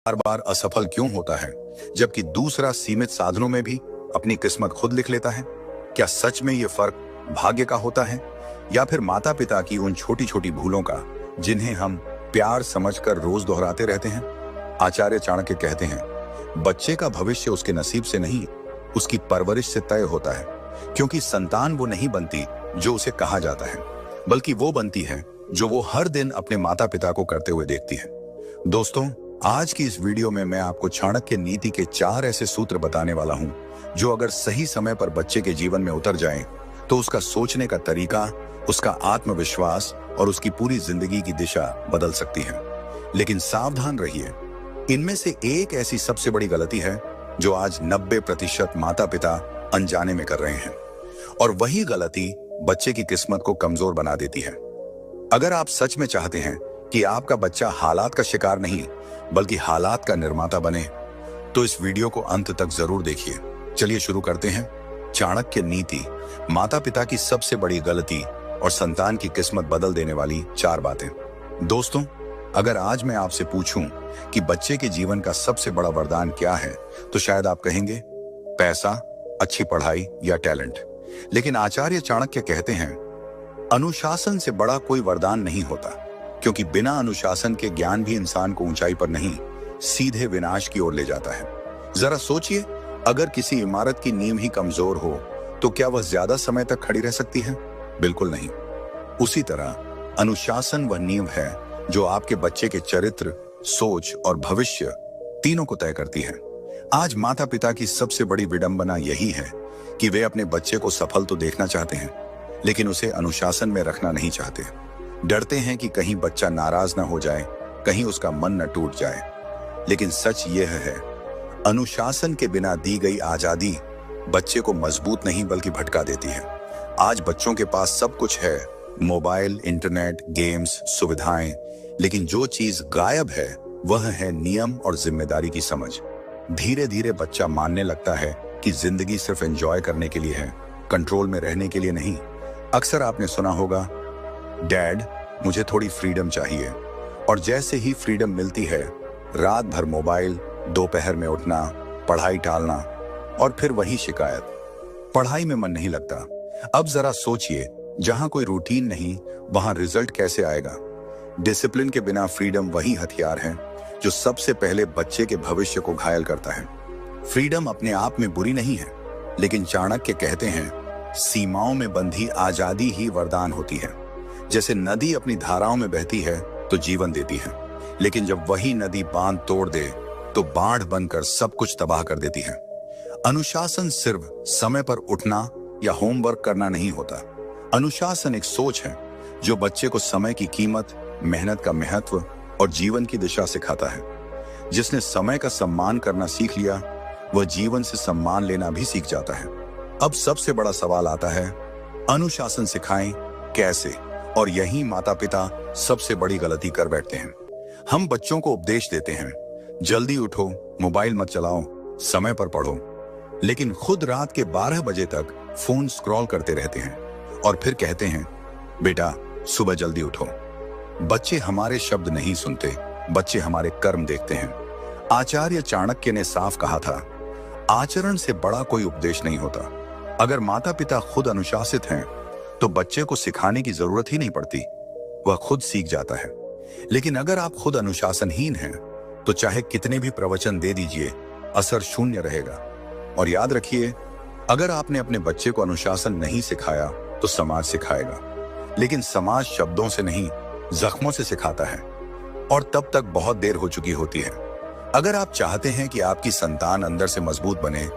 बार बार असफल क्यों होता है, जबकि दूसरा सीमित साधनों में भी अपनी किस्मत खुद लिख लेता है? क्या सच में ये फर्क भाग्य का होता है, या फिर माता पिता की उन छोटी छोटी भूलों का, जिन्हें हम प्यार समझकर रोज दोहराते रहते हैं? आचार्य चाणक्य कहते हैं, बच्चे का भविष्य उसके नसीब से नहीं, उसकी परवरिश से तय होता है। क्योंकि संतान वो नहीं बनती जो उसे कहा जाता है, बल्कि वो बनती है जो वो हर दिन अपने माता पिता को करते हुए देखती है। दोस्तों, आज की इस वीडियो में मैं आपको चाणक्य नीति के 4 ऐसे सूत्र बताने वाला हूं, जो अगर सही समय पर बच्चे के जीवन में उतर जाएं, तो उसका सोचने का तरीका, उसका आत्मविश्वास और उसकी पूरी जिंदगी की दिशा बदल सकती है। लेकिन सावधान रहिए, इनमें से एक ऐसी सबसे बड़ी गलती है जो आज 90% माता पिता अनजाने में कर रहे हैं, और वही गलती बच्चे की किस्मत को कमजोर बना देती है। अगर आप सच में चाहते हैं कि आपका बच्चा हालात का शिकार नहीं, बल्कि हालात का निर्माता बने, तो इस वीडियो को अंत तक जरूर देखिए। चलिए शुरू करते हैं। चाणक्य नीति, माता पिता की सबसे बड़ी गलती और संतान की किस्मत बदल देने वाली 4 बातें। दोस्तों, अगर आज मैं आपसे पूछूं कि बच्चे के जीवन का सबसे बड़ा वरदान क्या है, तो शायद आप कहेंगे पैसा, अच्छी पढ़ाई या टैलेंट। लेकिन आचार्य चाणक्य कहते हैं, अनुशासन से बड़ा कोई वरदान नहीं होता, क्योंकि बिना अनुशासन के ज्ञान भी इंसान को ऊंचाई पर नहीं, सीधे विनाश की ओर ले जाता है। जरा सोचिए, अगर किसी इमारत की नींव ही कमजोर हो, तो क्या वह ज्यादा समय तक खड़ी रह सकती है? बिल्कुल नहीं। उसी तरह अनुशासन वह नींव है जो आपके बच्चे के चरित्र, सोच और भविष्य तीनों को तय करती है। आज माता पिता की सबसे बड़ी विडंबना यही है कि वे अपने बच्चे को सफल तो देखना चाहते हैं, लेकिन उसे अनुशासन में रखना नहीं चाहते। डरते हैं कि कहीं बच्चा नाराज ना हो जाए, कहीं उसका मन न टूट जाए। लेकिन सच यह है, अनुशासन के बिना दी गई आजादी बच्चे को मजबूत नहीं बल्कि भटका देती है। आज बच्चों के पास सब कुछ है, मोबाइल, इंटरनेट, गेम्स, सुविधाएं, लेकिन जो चीज गायब है वह है नियम और जिम्मेदारी की समझ। धीरे धीरे बच्चा मानने लगता है कि जिंदगी सिर्फ एंजॉय करने के लिए है, कंट्रोल में रहने के लिए नहीं। अक्सर आपने सुना होगा, डैड मुझे थोड़ी फ्रीडम चाहिए, और जैसे ही फ्रीडम मिलती है, रात भर मोबाइल, दोपहर में उठना, पढ़ाई टालना, और फिर वही शिकायत, पढ़ाई में मन नहीं लगता। अब जरा सोचिए, जहां कोई रूटीन नहीं, वहां रिजल्ट कैसे आएगा? डिसिप्लिन के बिना फ्रीडम वही हथियार है जो सबसे पहले बच्चे के भविष्य को घायल करता है। फ्रीडम अपने आप में बुरी नहीं है, लेकिन चाणक्य कहते हैं, सीमाओं में बंधी आजादी ही वरदान होती है। जैसे नदी अपनी धाराओं में बहती है तो जीवन देती है, लेकिन जब वही नदी बांध तोड़ दे तो बाढ़ बनकर सब कुछ तबाह कर देती है। अनुशासन सिर्फ समय पर उठना या होमवर्क करना नहीं होता। अनुशासन एक सोच है जो बच्चे को समय की कीमत, मेहनत का महत्व और जीवन की दिशा सिखाता है। जिसने समय का सम्मान करना सीख लिया, वह जीवन से सम्मान लेना भी सीख जाता है। अब सबसे बड़ा सवाल आता है, अनुशासन सिखाएं कैसे? और यही माता पिता सबसे बड़ी गलती कर बैठते हैं। हम बच्चों को उपदेश देते हैं, जल्दी उठो, मोबाइल मत चलाओ, समय पर पढ़ो, लेकिन खुद रात के 12 बजे तक फोन स्क्रॉल करते रहते हैं और फिर कहते हैं, बेटा सुबह जल्दी उठो। बच्चे हमारे शब्द नहीं सुनते, बच्चे हमारे कर्म देखते हैं। आचार्य चाणक्य ने साफ कहा था, आचरण से बड़ा कोई उपदेश नहीं होता। अगर माता पिता खुद अनुशासित हैं, तो बच्चे को सिखाने की जरूरत ही नहीं पड़ती, वह खुद सीख जाता है। लेकिन अगर आप खुद अनुशासनहीन हैं, तो चाहे कितने भी प्रवचन दे दीजिए, असर शून्य रहेगा। और याद रखिए, अगर आपने अपने बच्चे को अनुशासन नहीं सिखाया, तो समाज सिखाएगा। लेकिन समाज शब्दों से नहीं, जख्मों से सिखाता है, और तब तक बहुत देर हो चुकी होती है। अगर आप चाहते हैं कि आपकी संतान अंदर से मजबूत बने,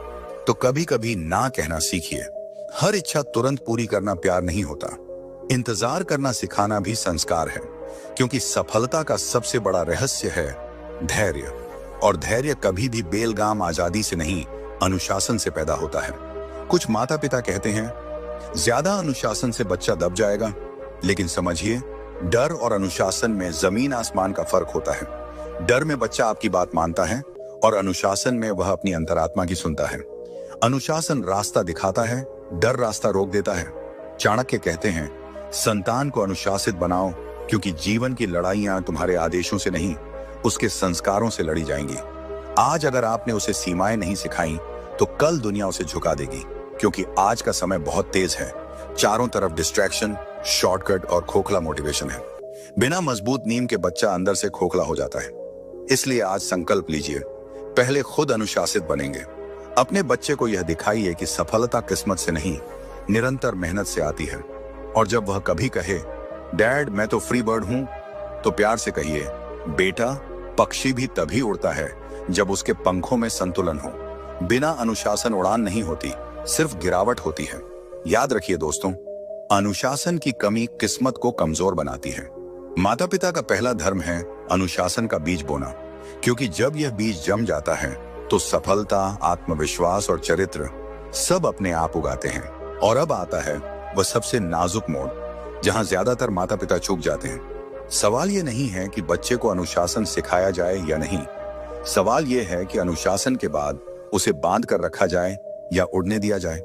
तो कभी कभी ना कहना सीखिए। हर इच्छा तुरंत पूरी करना प्यार नहीं होता। इंतजार करना सिखाना भी संस्कार है, क्योंकि सफलता का सबसे बड़ा रहस्य है धैर्य, और धैर्य कभी भी बेलगाम आजादी से नहीं, अनुशासन से पैदा होता है। कुछ माता पिता कहते हैं, ज्यादा अनुशासन से बच्चा दब जाएगा, लेकिन समझिए, डर और अनुशासन में जमीन आसमान का फर्क होता है। डर में बच्चा आपकी बात मानता है, और अनुशासन में वह अपनी अंतरात्मा की सुनता है। अनुशासन रास्ता दिखाता है, डर रास्ता रोक देता है। चाणक्य कहते हैं, संतान को अनुशासित बनाओ, क्योंकि जीवन की लड़ाइयां तुम्हारे आदेशों से नहीं, उसके संस्कारों से लड़ी जाएंगी। आज अगर आपने उसे सीमाएं नहीं सिखाई तो कल दुनिया उसे झुका देगी, क्योंकि आज का समय बहुत तेज है। चारों तरफ डिस्ट्रैक्शन, शॉर्टकट और खोखला मोटिवेशन है। बिना मजबूत नींव के बच्चा अंदर से खोखला हो जाता है। इसलिए आज संकल्प लीजिए, पहले खुद अनुशासित बनेंगे। अपने बच्चे को यह दिखाइए कि सफलता किस्मत से नहीं, निरंतर मेहनत से आती है। और जब वह कभी कहे डैड मैं तो फ्री बर्ड हूं, तो प्यार से कहिए बेटा पक्षी भी तभी उड़ता है जब उसके पंखों में संतुलन हो। बिना अनुशासन उड़ान नहीं होती, सिर्फ गिरावट होती है। याद रखिए दोस्तों, अनुशासन की कमी किस्मत को कमजोर बनाती है। माता पिता का पहला धर्म है अनुशासन का बीज बोना, क्योंकि जब यह बीज जम जाता है तो सफलता, आत्मविश्वास और चरित्र सब अपने आप उगाते हैं। और अब आता है वह सबसे नाजुक मोड़, जहां ज्यादातर माता पिता चूक जाते हैं। सवाल यह नहीं है कि बच्चे को अनुशासन सिखाया जाए या नहीं, सवाल यह है कि अनुशासन के बाद उसे बांध कर रखा जाए या उड़ने दिया जाए।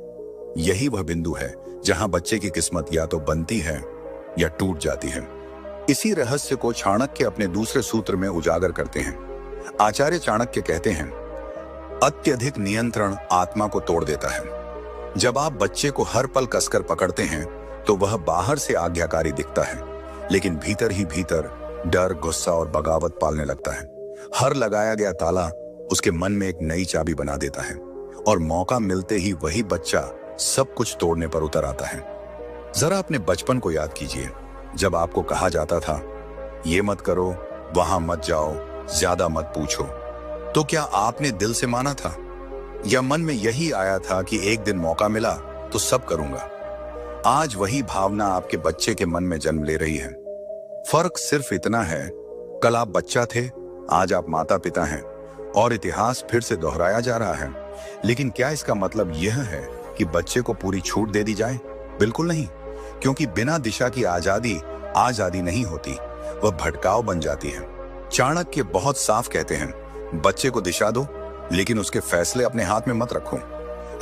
यही वह बिंदु है जहां बच्चे की किस्मत या तो बनती है या टूट जाती है। इसी रहस्य को चाणक्य अपने दूसरे सूत्र में उजागर करते हैं। आचार्य चाणक्य कहते हैं, अत्यधिक नियंत्रण आत्मा को तोड़ देता है। जब आप बच्चे को हर पल कसकर पकड़ते हैं तो वह बाहर से आज्ञाकारी दिखता है, लेकिन भीतर ही भीतर डर, गुस्सा और बगावत पालने लगता है। हर लगाया गया ताला उसके मन में एक नई चाबी बना देता है और मौका मिलते ही वही बच्चा सब कुछ तोड़ने पर उतर आता है। जरा अपने बचपन को याद कीजिए, जब आपको कहा जाता था ये मत करो, वहां मत जाओ, ज्यादा मत पूछो, तो क्या आपने दिल से माना था या मन में यही आया था कि एक दिन मौका मिला तो सब करूंगा? आज वही भावना आपके बच्चे के मन में जन्म ले रही है। फर्क सिर्फ इतना है, कल आप बच्चा थे, आज आप माता पिता हैं और इतिहास फिर से दोहराया जा रहा है। लेकिन क्या इसका मतलब यह है कि बच्चे को पूरी छूट दे दी जाए? बिल्कुल नहीं, क्योंकि बिना दिशा की आजादी नहीं होती, वह भटकाव बन जाती है। चाणक्य बहुत साफ कहते हैं, बच्चे को दिशा दो लेकिन उसके फैसले अपने हाथ में मत रखो।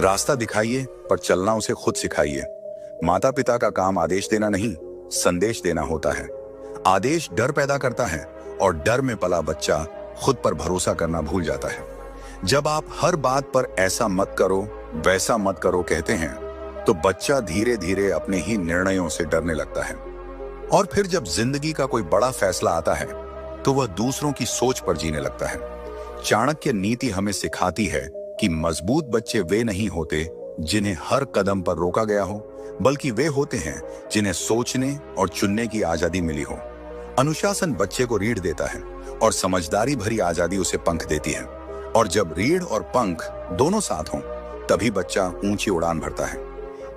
रास्ता दिखाइए पर चलना उसे खुद सिखाइए। माता पिता का काम आदेश देना नहीं, संदेश देना होता है। आदेश डर पैदा करता है और डर में पला बच्चा खुद पर भरोसा करना भूल जाता है। जब आप हर बात पर ऐसा मत करो, वैसा मत करो कहते हैं, तो बच्चा धीरे धीरे अपने ही निर्णयों से डरने लगता है। और फिर जब जिंदगी का कोई बड़ा फैसला आता है तो वह दूसरों की सोच पर जीने लगता है। चाणक्य नीति हमें सिखाती है कि मजबूत बच्चे वे नहीं होते जिन्हें हर कदम पर रोका गया हो, बल्कि वे होते हैं जिन्हें सोचने और चुनने की आजादी मिली हो। अनुशासन बच्चे को रीढ़ देता है और समझदारी भरी आजादी उसे पंख देती है। और जब रीढ़ और पंख दोनों साथ हों, तभी बच्चा ऊंची उड़ान भरता है।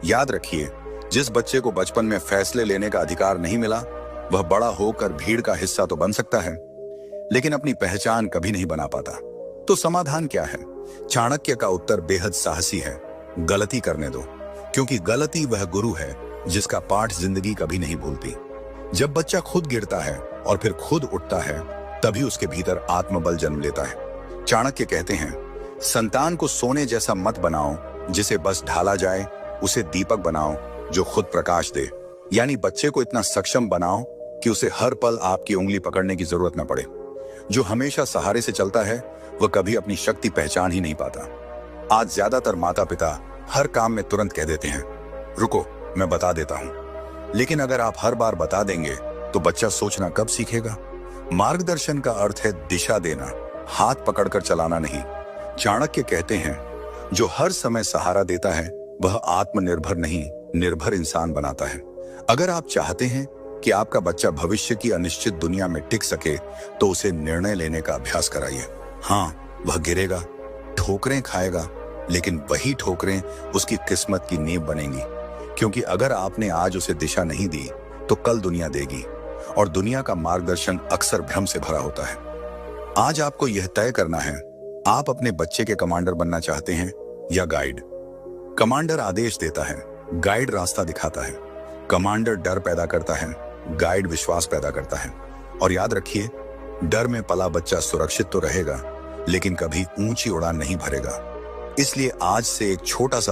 याद रखिए, जिस बच्चे को बचपन में फैसले लेने का अधिकार नहीं मिला, वह बड़ा होकर भीड़ का हिस्सा तो बन सकता है, लेकिन अपनी पहचान कभी नहीं बना पाता। तो समाधान क्या है? चाणक्य का उत्तर बेहद साहसी है, गलती करने दो, क्योंकि गलती वह गुरु है जिसका पाठ जिंदगी कभी नहीं भूलती। जब बच्चा खुद गिरता है और फिर खुद उठता है, तभी उसके भीतर आत्मबल जन्म लेता है। चाणक्य कहते हैं, संतान को सोने जैसा मत बनाओ जिसे बस ढाला जाए, उसे दीपक बनाओ जो खुद प्रकाश दे। यानी बच्चे को इतना सक्षम बनाओ कि उसे हर पल आपकी उंगली पकड़ने की जरूरत न पड़े। जो हमेशा सहारे से चलता है वह कभी अपनी शक्ति पहचान ही नहीं पाता। आज ज्यादातर माता पिता हर काम में तुरंत कह देते हैं, रुको मैं बता देता हूं। लेकिन अगर आप हर बार बता देंगे तो बच्चा सोचना कब सीखेगा? मार्गदर्शन का अर्थ है दिशा देना, हाथ पकड़कर चलाना नहीं। चाणक्य कहते हैं, जो हर समय सहारा देता है वह आत्मनिर्भर नहीं, निर्भर इंसान बनाता है। अगर आप चाहते हैं कि आपका बच्चा भविष्य की अनिश्चित दुनिया में टिक सके, तो उसे निर्णय लेने का अभ्यास कराइए। हाँ, वह गिरेगा, ठोकरें खाएगा, लेकिन वही ठोकरें उसकी किस्मत की नींव बनेंगी। क्योंकि अगर आपने आज उसे दिशा नहीं दी तो कल दुनिया देगी, और दुनिया का मार्गदर्शन अक्सर भ्रम से भरा होता है। आज आपको यह तय करना है, आप अपने बच्चे के कमांडर बनना चाहते हैं या गाइड। कमांडर आदेश देता है, गाइड रास्ता दिखाता है। कमांडर डर पैदा करता है, गाइड विश्वास पैदा करता है। और याद रखिए, डर में पला बच्चा सुरक्षित तो रहेगा, लेकिन कभी ऊंची उड़ान नहीं भरेगा। इसलिए आज से एक छोटा सा